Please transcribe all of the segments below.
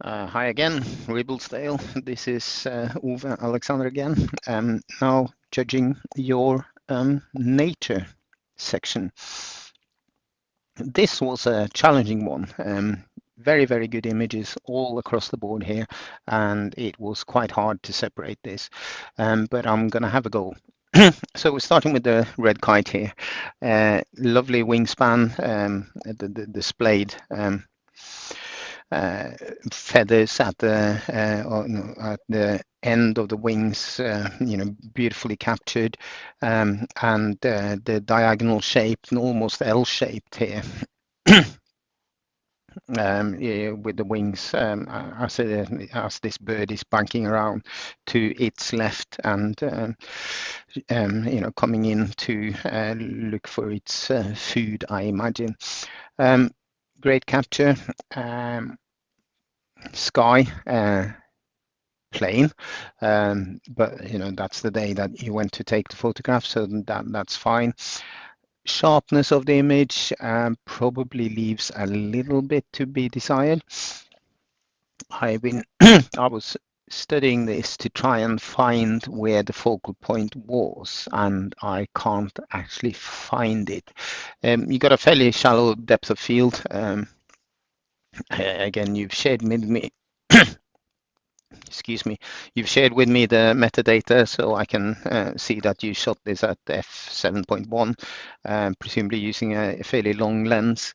Hi again, Ribblesdale. This is Ove Alexander again. Now judging your nature section. This was a challenging one. Very, very good images all across the board here, and it was quite hard to separate this. But I'm going to have a go. So we're starting with the red kite here. Lovely wingspan, the displayed uh, feathers at the end of the wings, beautifully captured, and the diagonal shape, almost L-shaped here. Yeah, with the wings as this bird is banking around to its left and coming in to look for its food, I imagine. Great capture. Sky plain, but that's the day that you went to take the photograph, so that's fine. Sharpness of the image probably leaves a little bit to be desired. I was studying this to try and find where the focal point was, and I can't actually find it. You got a fairly shallow depth of field. Again, you've shared with me excuse me, you've shared with me the metadata, so I can see that you shot this at f7.1, presumably using a fairly long lens.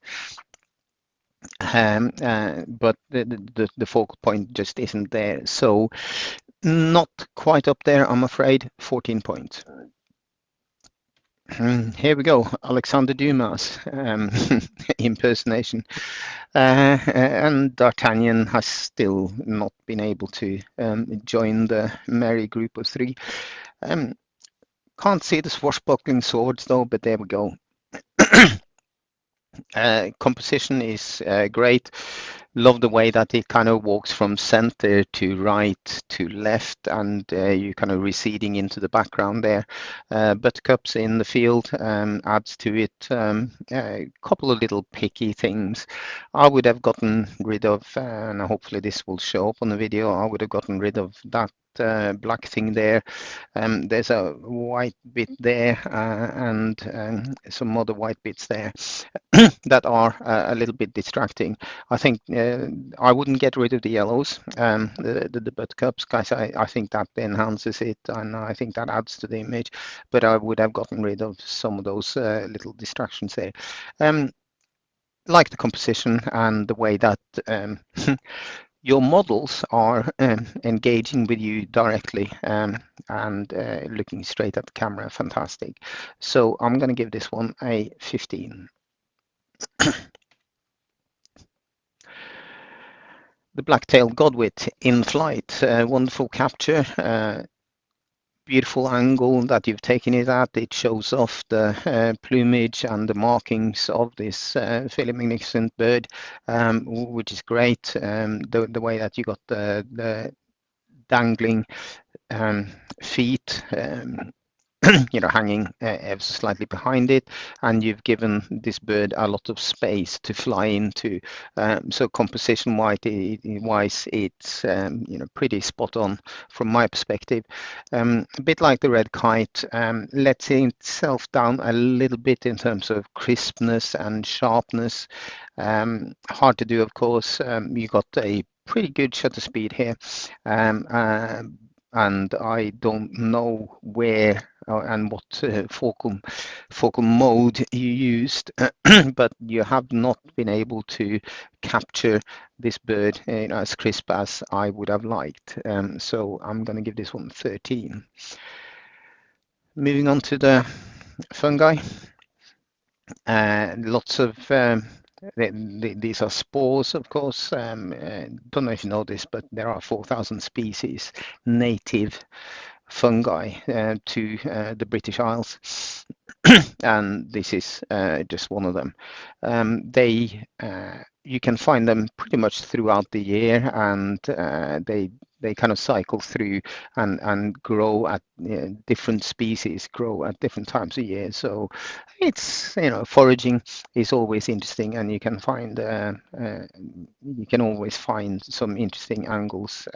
But the focal point just isn't there, so not quite up there, I'm afraid. 14 points. Here we go, Alexander Dumas impersonation. And D'Artagnan has still not been able to join the merry group of three. Can't see the swashbuckling swords though, but there we go. Composition is great. Love the way that it kind of walks from center to right to left, and you kind of receding into the background there. Buttercups in the field adds to it. A couple of little picky things I would have gotten rid of, and hopefully this will show up on the video. I would have gotten rid of that black thing there. There's a white bit there and some other white bits there that are a little bit distracting. I think I wouldn't get rid of the yellows, the buttercups, guys. I think that enhances it, and I think that adds to the image. But I would have gotten rid of some of those little distractions there. Like the composition and the way that your models are engaging with you directly and looking straight at the camera. Fantastic. So I'm going to give this one a 15. The black-tailed godwit in flight, wonderful capture, beautiful angle that you've taken it at. It shows off the plumage and the markings of this fairly magnificent bird, which is great. The way that you got the dangling feet, hanging ever so slightly behind it, and you've given this bird a lot of space to fly into. So composition-wise, it's pretty spot on from my perspective. A bit like the red kite, lets itself down a little bit in terms of crispness and sharpness. Hard to do, of course. You got a pretty good shutter speed here. And I don't know where and what focal mode you used, but you have not been able to capture this bird as crisp as I would have liked. So I'm going to give this one 13. Moving on to the fungi. Lots of these are spores, of course. Don't know if you know this, but there are 4,000 species native fungi to the British Isles, and this is just one of them. You can find them pretty much throughout the year, and they they kind of cycle through and grow at different species grow at different times of year. So it's, foraging is always interesting, and you can always find some interesting angles,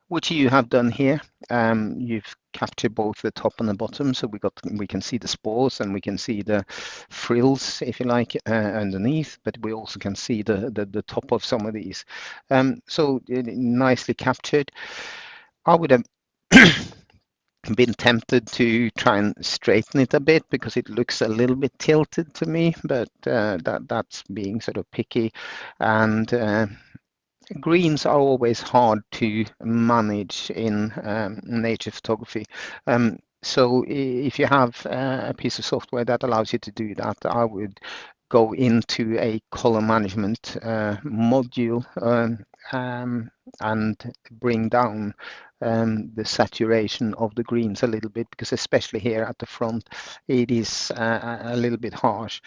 which you have done here. You've captured both the top and the bottom, so we can see the spores and we can see the frills, if you like, underneath, but we also can see the top of some of these. So nicely captured. I would have been tempted to try and straighten it a bit because it looks a little bit tilted to me, but that's being sort of picky. And greens are always hard to manage in nature photography. So if you have a piece of software that allows you to do that, I would go into a color management module and bring down the saturation of the greens a little bit, because especially here at the front, it is a little bit harsh.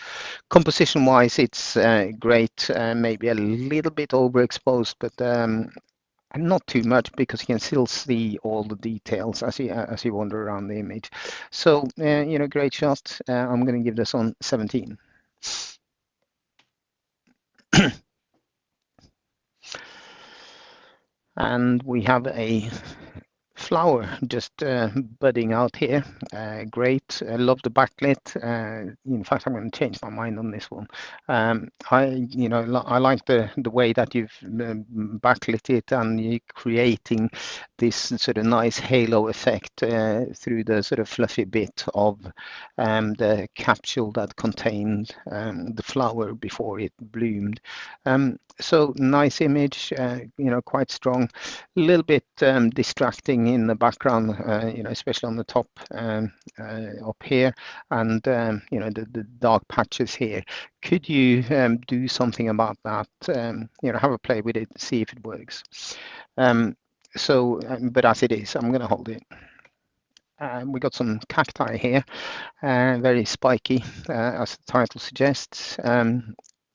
Composition wise, it's great, maybe a little bit overexposed, but not too much, because you can still see all the details as you wander around the image. So great shot. I'm going to give this on 17. And we have a flower just budding out here. Great. I love the backlit. In fact, I'm going to change my mind on this one. I like the way that you've backlit it, and you're creating this sort of nice halo effect through the sort of fluffy bit of the capsule that contained the flower before it bloomed. So nice image, quite strong, a little bit distracting in the background, especially on the top up here, and the dark patches here. Could you do something about that? Have a play with it, see if it works. But as it is, I'm going to hold it. We got some cacti here, very spiky, as the title suggests.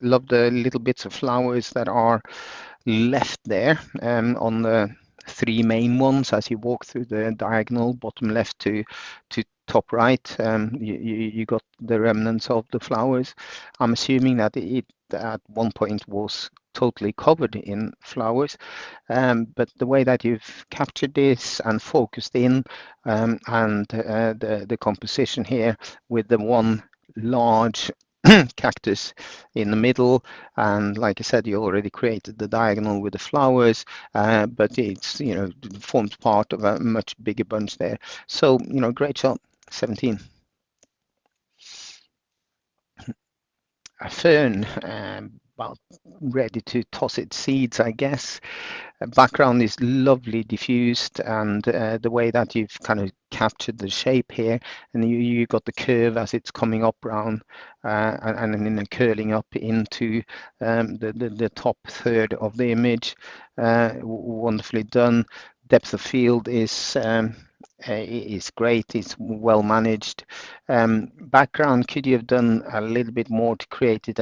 Love the little bits of flowers that are left there on the three main ones as you walk through the diagonal, bottom left to top right. You got the remnants of the flowers. I'm assuming that it at one point was totally covered in flowers, but the way that you've captured this and focused in, and the composition here with the one large cactus in the middle, and like I said, you already created the diagonal with the flowers, but it's forms part of a much bigger bunch there. So great shot. 17. A fern, about ready to toss its seeds, I guess. Background is lovely diffused, and the way that you've kind of captured the shape here, and you got the curve as it's coming up round, and then curling up into the top third of the image. Wonderfully done. Depth of field is great. It's well managed. Background, could you have done a little bit more to create it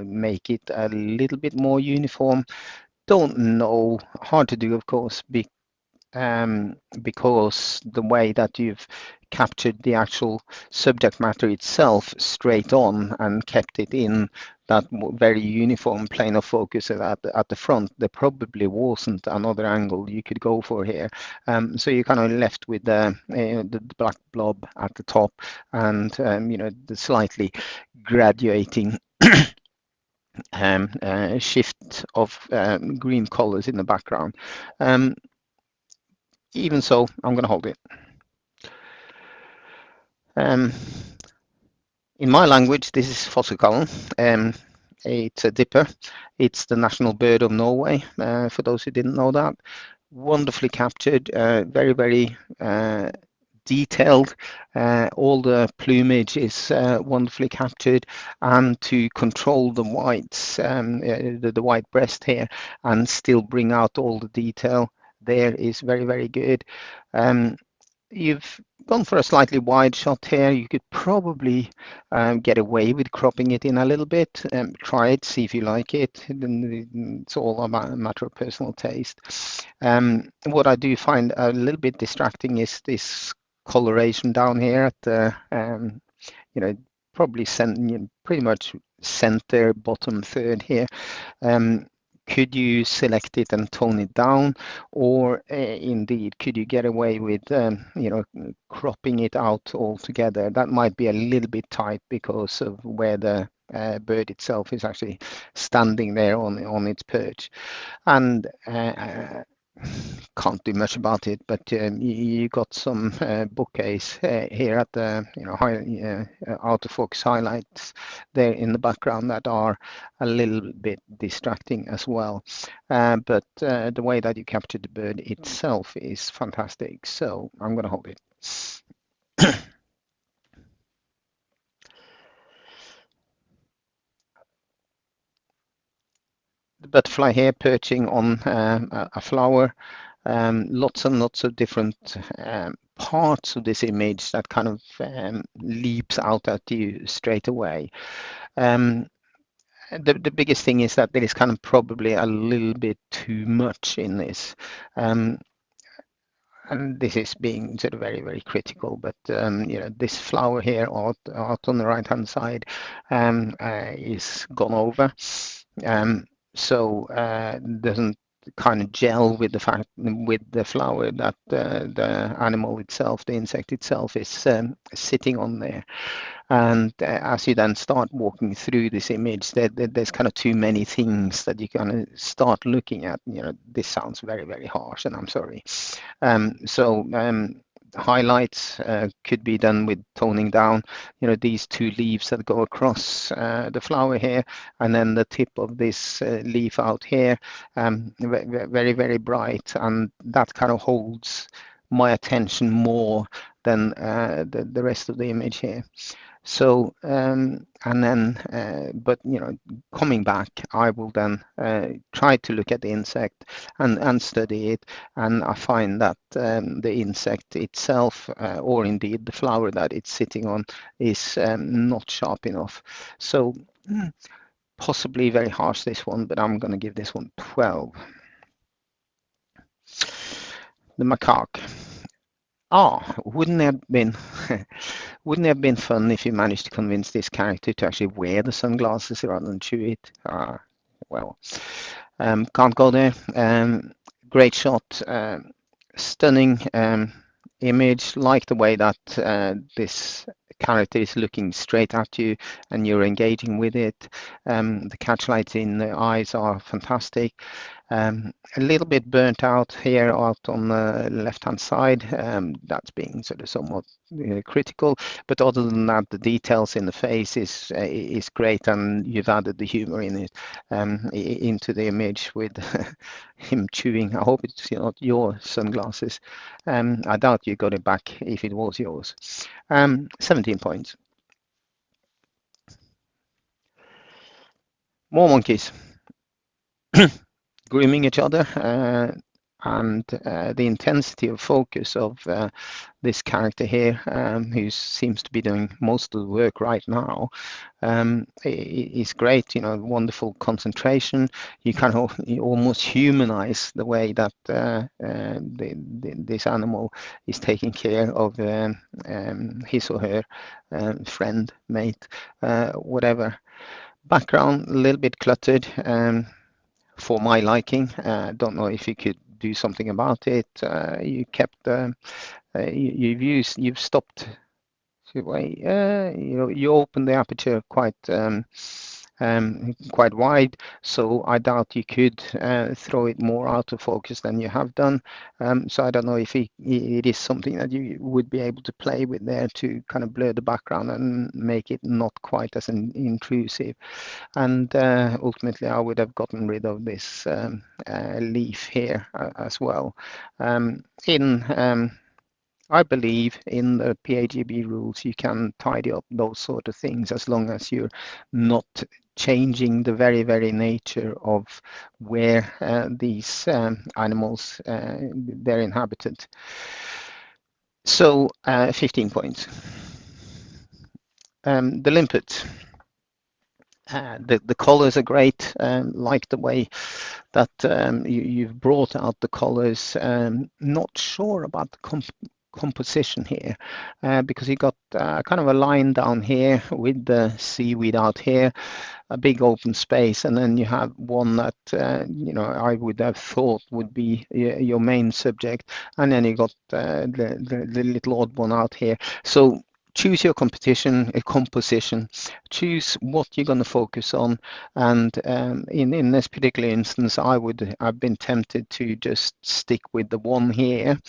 make it a little bit more uniform? Don't know. Hard to do, of course, because the way that you've captured the actual subject matter itself straight on and kept it in that very uniform plane of focus at the front, there probably wasn't another angle you could go for here. So you're kind of left with the black blob at the top, and the slightly graduating shift of green colors in the background. Even so, I'm going to hold it. In my language, this is fossilkallen. It's a dipper. It's the national bird of Norway, for those who didn't know that. Wonderfully captured, very, very detailed. All the plumage is wonderfully captured, and to control the whites, the white breast here, and still bring out all the detail there is very, very good. you've gone for a slightly wide shot here. You could probably get away with cropping it in a little bit. Try it, see if you like it. It's all a matter of personal taste. What I do find a little bit distracting is this coloration down here at the, you know, probably pretty much center bottom third here. Um, could you select it and tone it down, or indeed could you get away with cropping it out altogether? That might be a little bit tight because of where the bird itself is actually standing there on its perch, and can't do much about it. But you got some bouquets here at the out of focus highlights there in the background that are a little bit distracting as well. But the way that you capture the bird itself is fantastic. So I'm going to hold it. The butterfly here perching on a flower. Lots and lots of different parts of this image that kind of leaps out at you straight away. Um, the biggest thing is that there is kind of probably a little bit too much in this. Um, and this is being sort of very, very critical, but this flower here out on the right-hand side is gone over. So doesn't kind of gel with the fact with the flower that the animal itself, the insect itself, is sitting on there. And as you then start walking through this image, there's kind of too many things that you kind of start looking at. This sounds very, very harsh, and I'm sorry. So highlights could be done with toning down, these two leaves that go across the flower here, and then the tip of this leaf out here, very, very bright, and that kind of holds my attention more than the rest of the image here. So, and then, but coming back, I will then try to look at the insect and study it, and I find that the insect itself, or indeed the flower that it's sitting on, is not sharp enough. So, possibly very harsh, this one, but I'm going to give this one 12. The macaque. Wouldn't it have been wouldn't it have been fun if you managed to convince this character to actually wear the sunglasses rather than chew it? Well, can't go there. Great shot, stunning image. Like the way that this character is looking straight at you and you're engaging with it. The catchlights in the eyes are fantastic. A little bit burnt out here out on the left-hand side. That's being sort of somewhat critical, but other than that, the details in the face is great, and you've added the humor in it into the image with him chewing. I hope it's not your sunglasses. I doubt you got it back if it was yours. 17 points. More monkeys. Grooming each other, and the intensity of focus of this character here, who seems to be doing most of the work right now, is great. Wonderful concentration. You kind of you almost humanize the way that this animal is taking care of his or her friend, mate, whatever. Background a little bit cluttered. For my liking. Don't know if you could do something about it. You kept you've stopped. You opened the aperture quite wide, so I doubt you could throw it more out of focus than you have done. So I don't know if it is something that you would be able to play with there to kind of blur the background and make it not quite as intrusive. And ultimately, I would have gotten rid of this leaf here as well. I believe in the PAGB rules, you can tidy up those sort of things as long as you're not changing the very, very nature of where these animals they're inhabited. So 15 points. The limpet. The colors are great. Like the way that you've brought out the colors. Not sure about the composition here because you got kind of a line down here with the seaweed out here, a big open space, and then you have one that I would have thought would be your main subject, and then you got the little odd one out here. So choose your competition, a composition, choose what you're going to focus on. And in this particular instance, I've been tempted to just stick with the one here.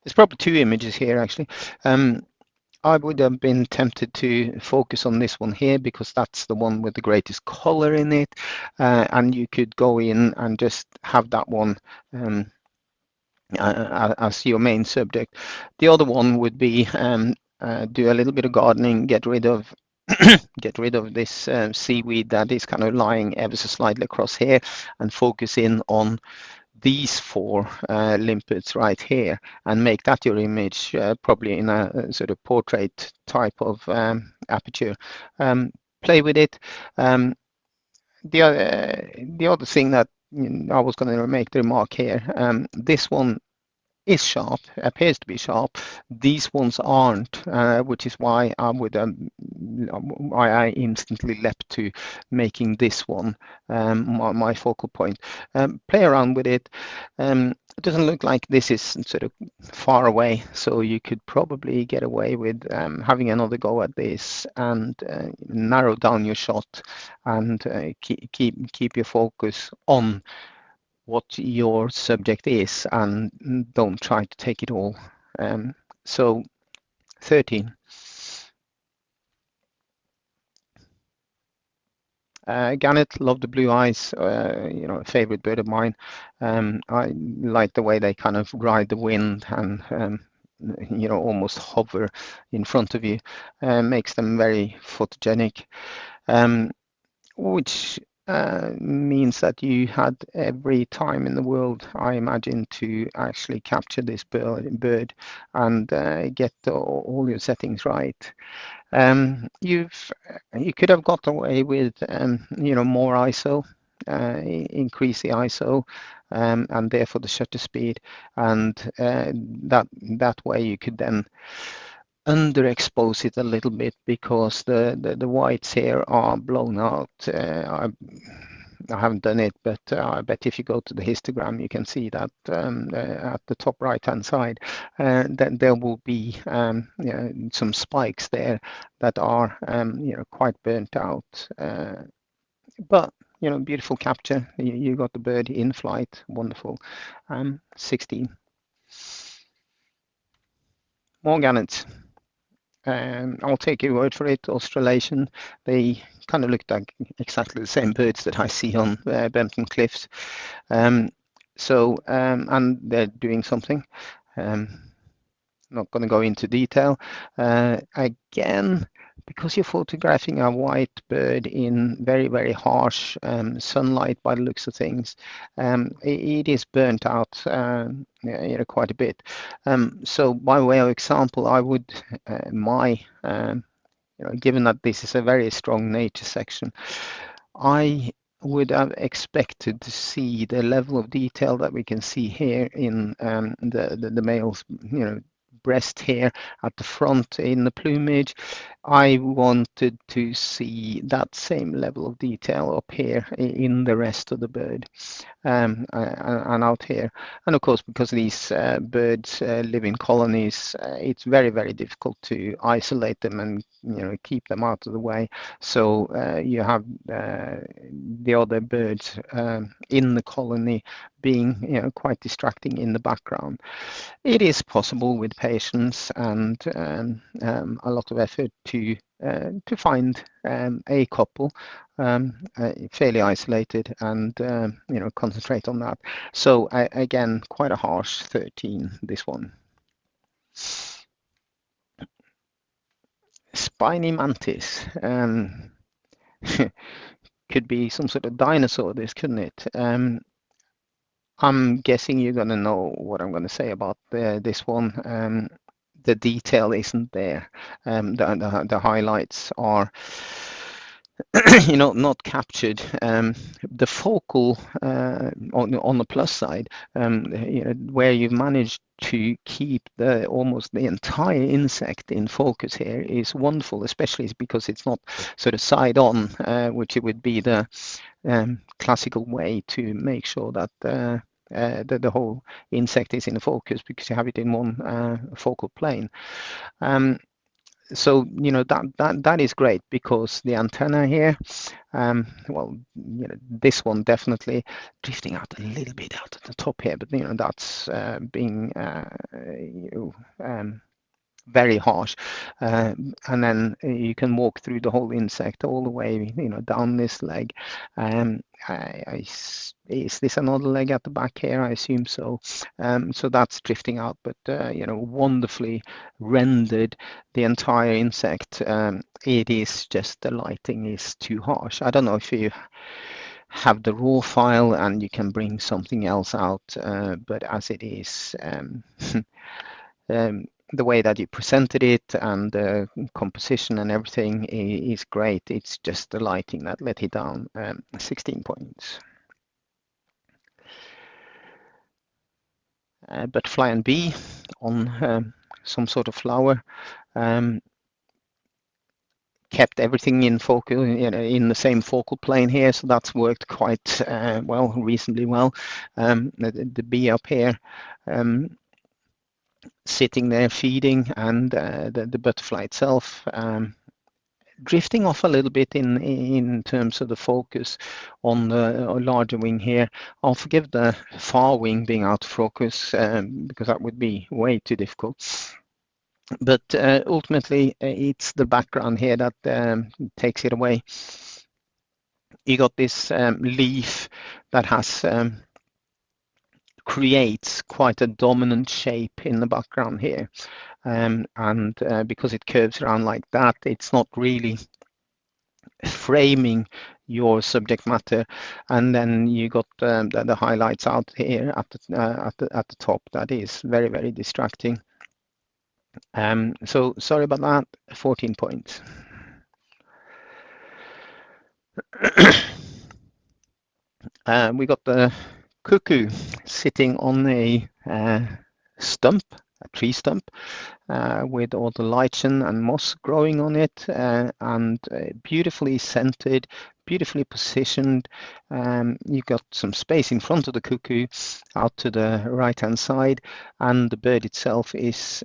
There's probably two images here actually. I would have been tempted to focus on this one here because that's the one with the greatest color in it, and you could go in and just have that one as your main subject. The other one would be do a little bit of gardening, get rid of get rid of this seaweed that is kind of lying ever so slightly across here, and focus in on these four limpets right here, and make that your image, probably in a sort of portrait type of aperture. Play with it. The other thing that I was going to make the remark here, this one is sharp, appears to be sharp. These ones aren't, which is why I instantly leapt to making this one my focal point. Play around with it. It doesn't look like this is sort of far away, so you could probably get away with having another go at this and narrow down your shot and keep your focus on what your subject is and don't try to take it all. So 13. Gannet, love the blue eyes, a favorite bird of mine. I like the way they kind of ride the wind and almost hover in front of you. Makes them very photogenic. Which means that you had every time in the world, I imagine, to actually capture this bird and get all your settings right. You could have got away with more ISO, increase the ISO, and therefore the shutter speed, and that way you could then underexpose it a little bit because the whites here are blown out. I haven't done it, but I bet if you go to the histogram, you can see that at the top right-hand side, that there will be some spikes there that are quite burnt out. But beautiful capture. You got the bird in flight, wonderful. 16. More gannets. I'll take your word for it. Australasian, they kind of look like exactly the same birds that I see on Bempton Cliffs. And they're doing something. Not going to go into detail. Again, because you're photographing a white bird in very, very harsh sunlight by the looks of things, it is burnt out quite a bit. So by way of example, I would, given that this is a very strong nature section, I would have expected to see the level of detail that we can see here in the male's, breast here at the front in the plumage. I wanted to see that same level of detail up here in the rest of the bird, and out here. And of course, because these birds live in colonies, it's very, very difficult to isolate them and keep them out of the way. So you have the other birds in the colony being quite distracting in the background. It is possible with patience and a lot of effort to find a couple fairly isolated and concentrate on that. So again, quite a harsh 13, this one. Spiny mantis. Could be some sort of dinosaur, this, couldn't it? I'm guessing you're going to know what I'm going to say about this one. The detail isn't there. The highlights are, not captured. The focal on the plus side, where you've managed to keep almost the entire insect in focus here is wonderful, especially because it's not sort of side on, which it would be the classical way to make sure that the whole insect is in the focus, because you have it in one focal plane. So that is great, because the antenna here, well, this one definitely drifting out a little bit out at the top here, but that's being very harsh. And then you can walk through the whole insect all the way, down this leg. Is this another leg at the back here? I assume so. So that's drifting out, but wonderfully rendered, the entire insect. It is just the lighting is too harsh. I don't know if you have the raw file and you can bring something else out, but as it is, the way that you presented it and the composition and everything is great. It's just the lighting that let it down. 16 points. But fly and bee on some sort of flower kept everything in focal, in the same focal plane here, so that's worked quite well, reasonably well. The bee up here, sitting there feeding, and the butterfly itself drifting off a little bit in terms of the focus on the larger wing here. I'll forgive the far wing being out of focus, because that would be way too difficult. But ultimately, it's the background here that takes it away. You got this leaf that has creates quite a dominant shape in the background here. And because it curves around like that, it's not really framing your subject matter. And then you got the highlights out here at the top. That is very, very distracting. So sorry about that. 14 points. We got the cuckoo sitting on a stump, a tree stump, with all the lichen and moss growing on it, and beautifully scented, beautifully positioned. You've got some space in front of the cuckoo out to the right hand side, and the bird itself is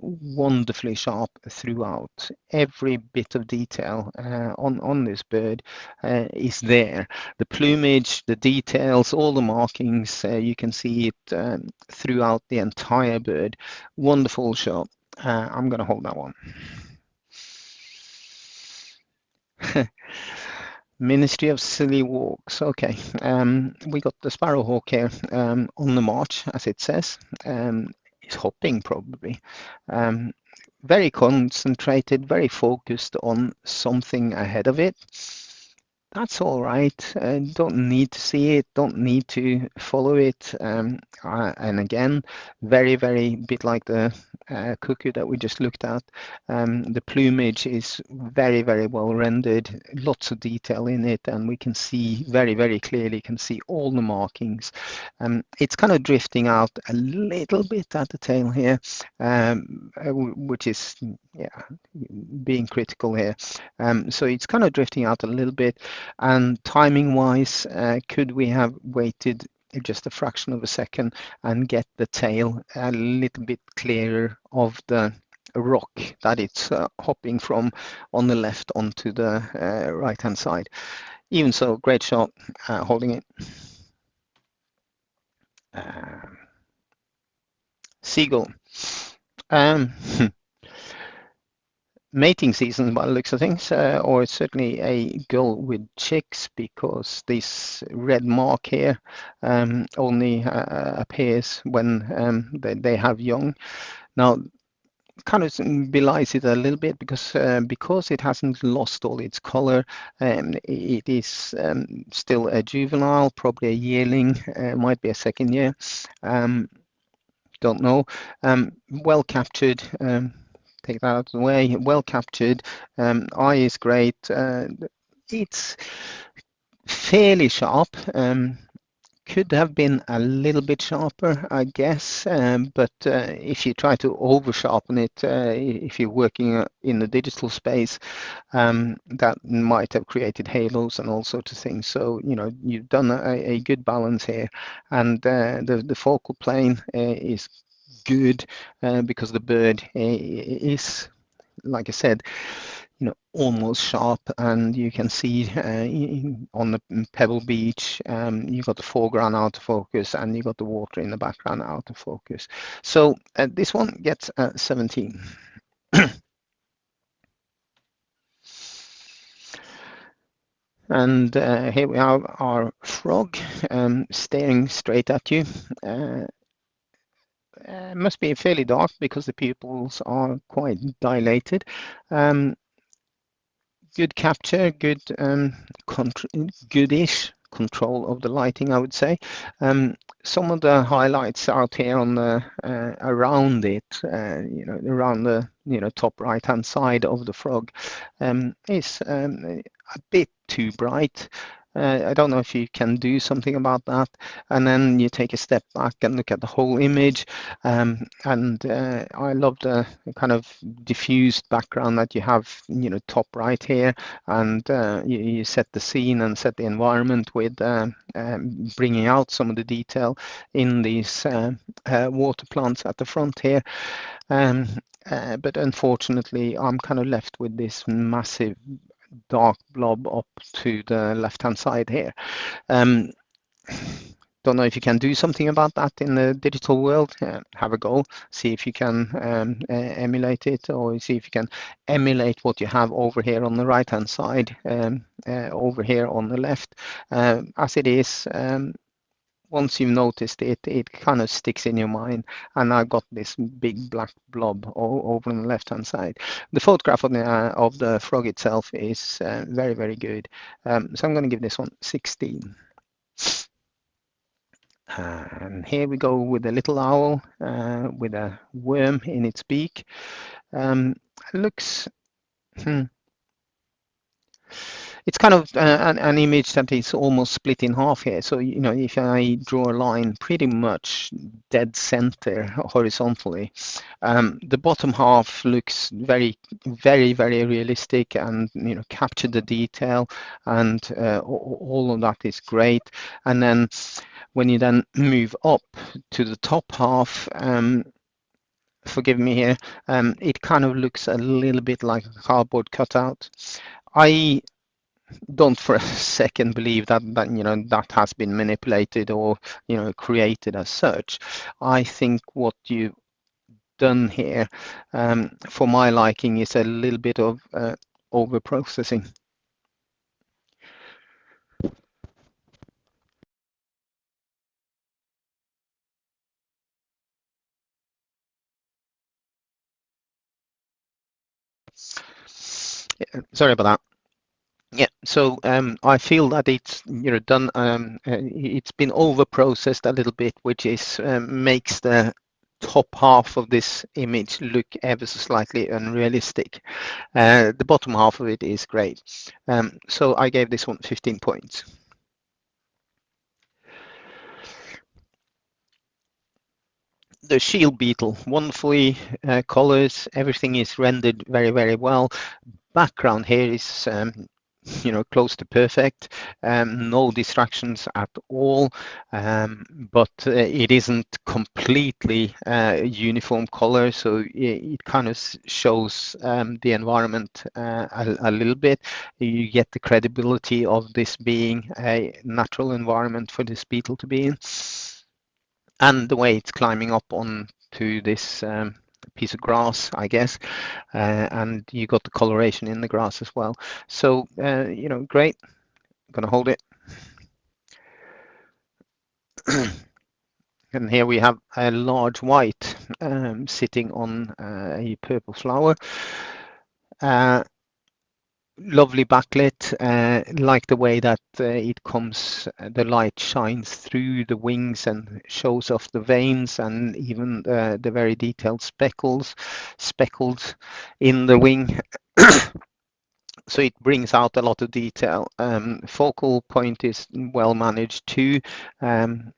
wonderfully sharp throughout. Every bit of detail on this bird is there. The plumage, the details, all the markings, you can see it throughout the entire bird. Wonderful shot. I'm going to hold that one. Ministry of Silly Walks. Okay, we got the sparrowhawk here on the march, as it says. It's hopping probably. Very concentrated, very focused on something ahead of it. That's all right. Don't need to see it, don't need to follow it. And again, very, very bit like the cuckoo that we just looked at. The plumage is very, very well rendered, lots of detail in it, and we can see very, very clearly, can see all the markings. It's kind of drifting out a little bit at the tail here, which is, yeah, being critical here. So it's kind of drifting out a little bit. And timing wise, could we have waited just a fraction of a second and get the tail a little bit clearer of the rock that it's hopping from on the left onto the right hand side? Even so, great shot, holding it. Seagull. Mating season by the looks of things, or certainly a gull with chicks, because this red mark here only appears when they have young. Now, kind of belies it a little bit because it hasn't lost all its color. It is still a juvenile, probably a yearling, might be a second year. Don't know. Well captured. Take that out of the way. Well captured. Eye is great. It's fairly sharp. Could have been a little bit sharper, I guess, but if you try to over sharpen it, if you're working in the digital space, that might have created halos and all sorts of things. So, you know, you've done a good balance here, and the focal plane is good because the bird is, like I said, you know, almost sharp, and you can see on the pebble beach, you've got the foreground out of focus, and you've got the water in the background out of focus. So this one gets 17. And here we have our frog staring straight at you. Must be fairly dark because the pupils are quite dilated. Um, Good capture, goodish control of the lighting, I would say. Some of the highlights out here on the around it, you know, around the top right-hand side of the frog, is a bit too bright. I don't know if you can do something about that. And then you take a step back and look at the whole image. And I love the kind of diffused background that you have, you know, top right here. And you set the scene and set the environment with bringing out some of the detail in these water plants at the front here. Um, but unfortunately, I'm kind of left with this massive dark blob up to the left-hand side here. Um, don't know if you can do something about that in the digital world. Have a go, see if you can emulate it, or see if you can emulate what you have over here on the right-hand side, over here on the left. As it is, once you've noticed it, it kind of sticks in your mind. And I've got this big black blob over on the left-hand side. The photograph of the frog itself is very, very good. So I'm going to give this one 16. And here we go with a little owl with a worm in its beak. It looks, it's kind of an image that is almost split in half here. So, you know, if I draw a line pretty much dead center horizontally, the bottom half looks very, very, very realistic, and, you know, capture the detail, and all of that is great. And then when you then move up to the top half, forgive me here, it kind of looks a little bit like a cardboard cutout. I don't for a second believe that you know, that has been manipulated or, you know, created as such. I think what you've done here, for my liking, is a little bit of over processing. Sorry about that. Yeah, so I feel that it's, you know, done. It's been over processed a little bit, which is makes the top half of this image look ever so slightly unrealistic. The bottom half of it is great. So I gave this one 15 points. The shield beetle, wonderfully colors, everything is rendered very, very well. Background here is you know, close to perfect, no distractions at all, but it isn't completely uniform color, so it kind of shows the environment a little bit. You get the credibility of this being a natural environment for this beetle to be in, and the way it's climbing up on to this piece of grass, I guess, and you got the coloration in the grass as well. So, you know, great. I'm gonna hold it. And here we have a large white sitting on a purple flower. Lovely backlit, like the way that it comes, the light shines through the wings and shows off the veins and even the very detailed speckled in the wing. So it brings out a lot of detail. Focal point is well managed too, and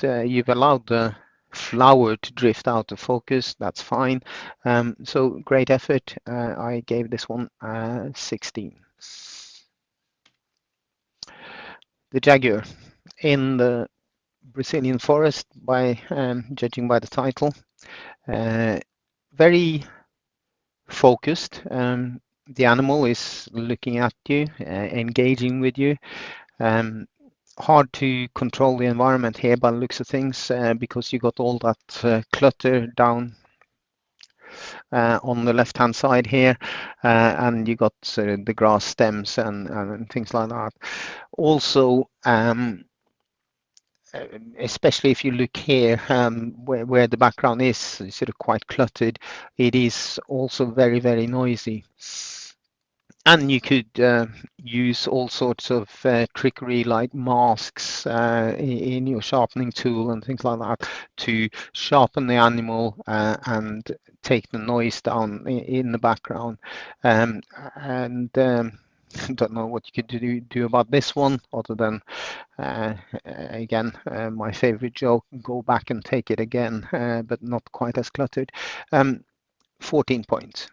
you've allowed the flower to drift out of focus. That's fine. So great effort. I gave this one 16. The jaguar in the Brazilian forest, by judging by the title, very focused. The animal is looking at you, engaging with you. Um, Hard to control the environment here by the looks of things, because you got all that clutter down on the left hand side here, and you got the grass stems and things like that. Also, especially if you look here, where the background is sort of quite cluttered, it is also very noisy. And you could use all sorts of trickery like masks in your sharpening tool and things like that to sharpen the animal and take the noise down in the background. And don't know what you could do about this one other than again, my favorite joke, go back and take it again, but not quite as cluttered. 14 points.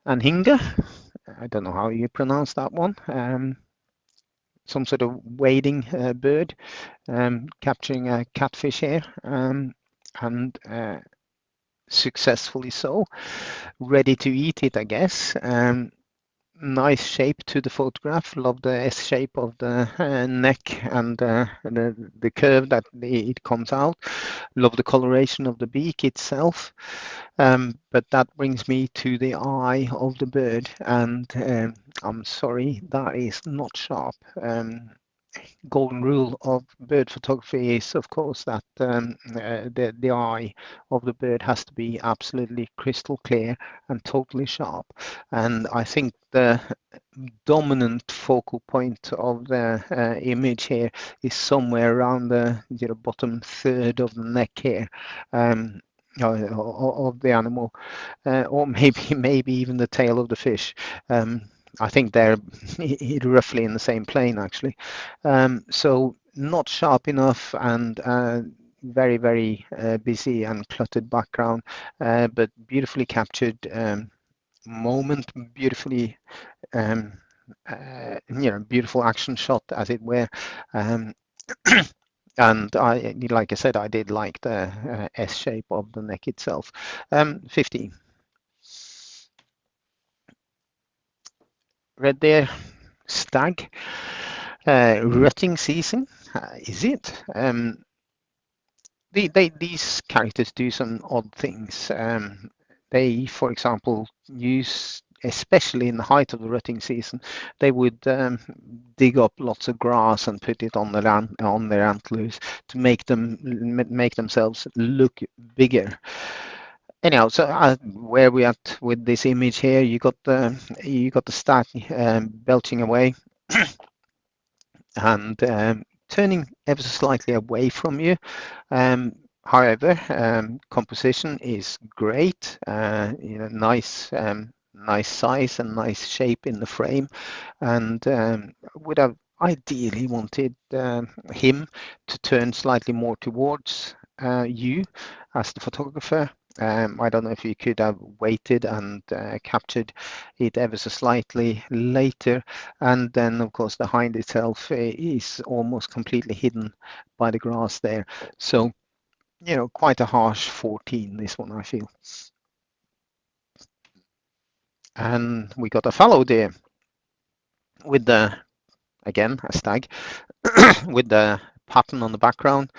And Hinga, I don't know how you pronounce that one. Some sort of wading bird, capturing a catfish here, and successfully so. Ready to eat it, I guess. Nice shape to the photograph. Love the S shape of the neck and the curve that it comes out. Love the coloration of the beak itself. But that brings me to the eye of the bird, and I'm sorry, that is not sharp. Golden rule of bird photography is, of course, that the eye of the bird has to be absolutely crystal clear and totally sharp. And I think the dominant focal point of the image here is somewhere around the bottom third of the neck here. Of the animal, or maybe even the tail of the fish. I think they're roughly in the same plane actually. So not sharp enough, and very busy and cluttered background, but beautifully captured moment, beautifully beautiful action shot as it were. Um, and like I said, I did like the S shape of the neck itself. 15. Red Deer stag, rutting season, is it? These characters do some odd things. They, for example, use, especially in the height of the rutting season, they would dig up lots of grass and put it on their antlers to make themselves look bigger. Anyhow, so where we at with this image here? You got the stag belching away and turning ever so slightly away from you. However, composition is great. Nice size and nice shape in the frame, and would have ideally wanted him to turn slightly more towards you as the photographer. I don't know if you could have waited and captured it ever so slightly later, and then of course the hind itself is almost completely hidden by the grass there. So quite a harsh 14, this one, I feel. And we got a fallow deer with again, a stag, with the pattern on the background.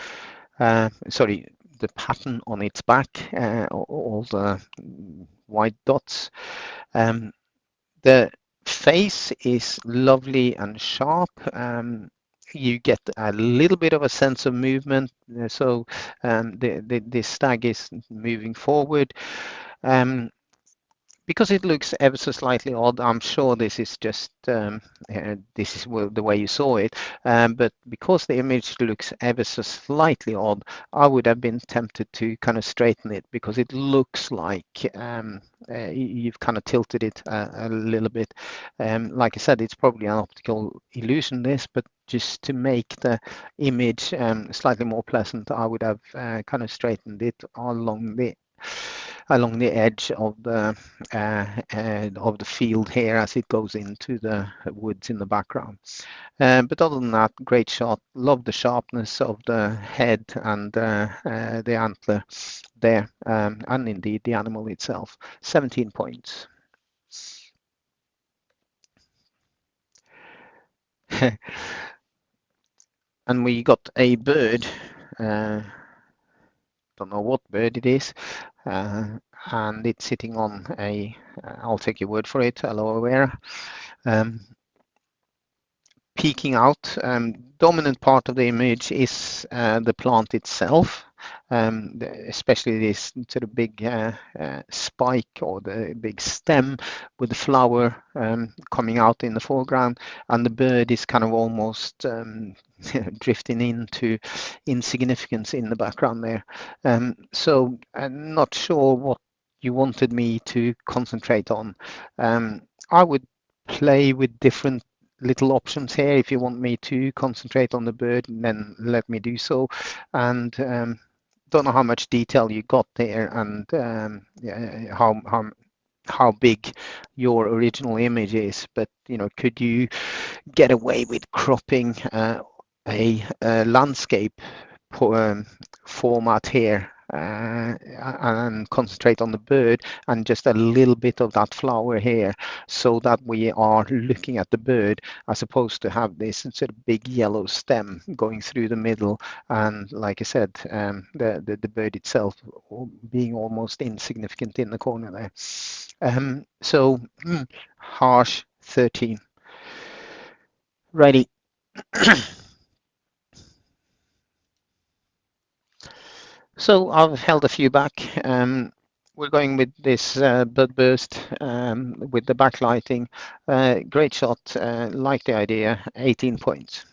Sorry, the pattern on its back, all the white dots. The Face is lovely and sharp. You get a little bit of a sense of movement, so the stag is moving forward. Um, because it looks ever so slightly odd, I'm sure this is just this is the way you saw it. But because the image looks ever so slightly odd, I would have been tempted to kind of straighten it because it looks like you've kind of tilted it a little bit. Like I said, it's probably an optical illusion, this, but just to make the image slightly more pleasant, I would have kind of straightened it along the edge of the field here as it goes into the woods in the background. But other than that, great shot. Love the sharpness of the head and the antler there, and indeed the animal itself. 17 points. And we got a bird. Uh, don't know what bird it is, and it's sitting on a. I'll take your word for it, aloe vera. Um, Peeking out. Dominant part of the image is the plant itself, especially this sort of big spike or the big stem with the flower coming out in the foreground, and the bird is kind of almost drifting into insignificance in the background there. So I'm not sure what you wanted me to concentrate on. I would play with different little options here. If you want me to concentrate on the bird, then let me do so. And don't know how much detail you got there, and yeah, how big your original image is, but could you get away with cropping a landscape format here, and concentrate on the bird and just a little bit of that flower here, so that we are looking at the bird as opposed to have this sort of big yellow stem going through the middle, and like I said, the bird itself being almost insignificant in the corner there. So harsh 13. Righty. So I've held a few back. We're going with this bud burst with the backlighting. Great shot. Like the idea. 18 points.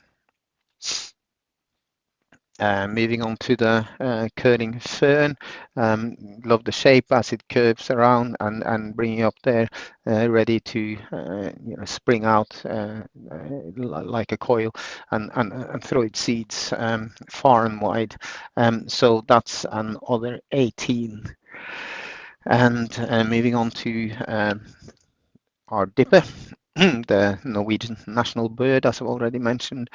Moving on to the curling fern. Love the shape as it curves around and bringing up there, ready to spring out like a coil and throw its seeds far and wide. So that's another 18. And moving on to our dipper, the Norwegian national bird, as I've already mentioned.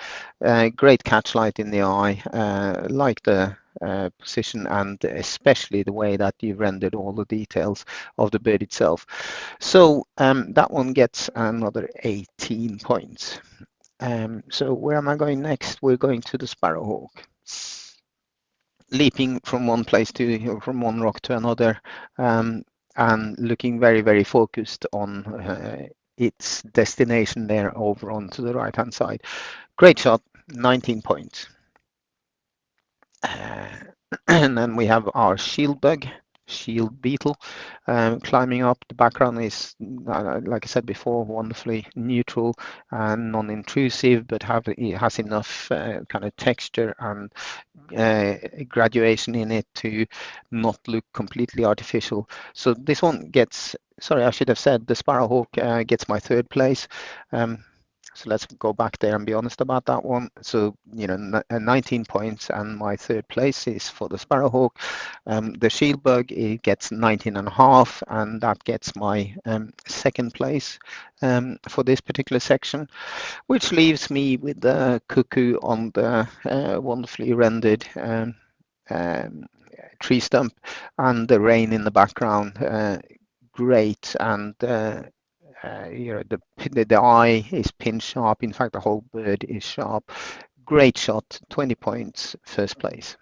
Great catch light in the eye, like the position and especially the way that you've rendered all the details of the bird itself. So that one gets another 18 points. So where am I going next? We're going to the sparrowhawk. Leaping from one place to from one rock to another, and looking very, very focused on its destination there over onto the right hand side. Great shot, 19 points. And then we have our shield bug, shield beetle, climbing up. The background is, like I said before, wonderfully neutral and non-intrusive, but it has enough kind of texture and graduation in it to not look completely artificial. So this one gets, sorry, I should have said the sparrowhawk gets my third place. So let's go back there and be honest about that one. So, 19 points, and my third place is for the sparrowhawk. The shield bug, it gets 19 and a half, and that gets my second place for this particular section, which leaves me with the cuckoo on the wonderfully rendered tree stump and the rain in the background. Great, and the eye is pin sharp. In fact, the whole bird is sharp. Great shot, 20 points, first place.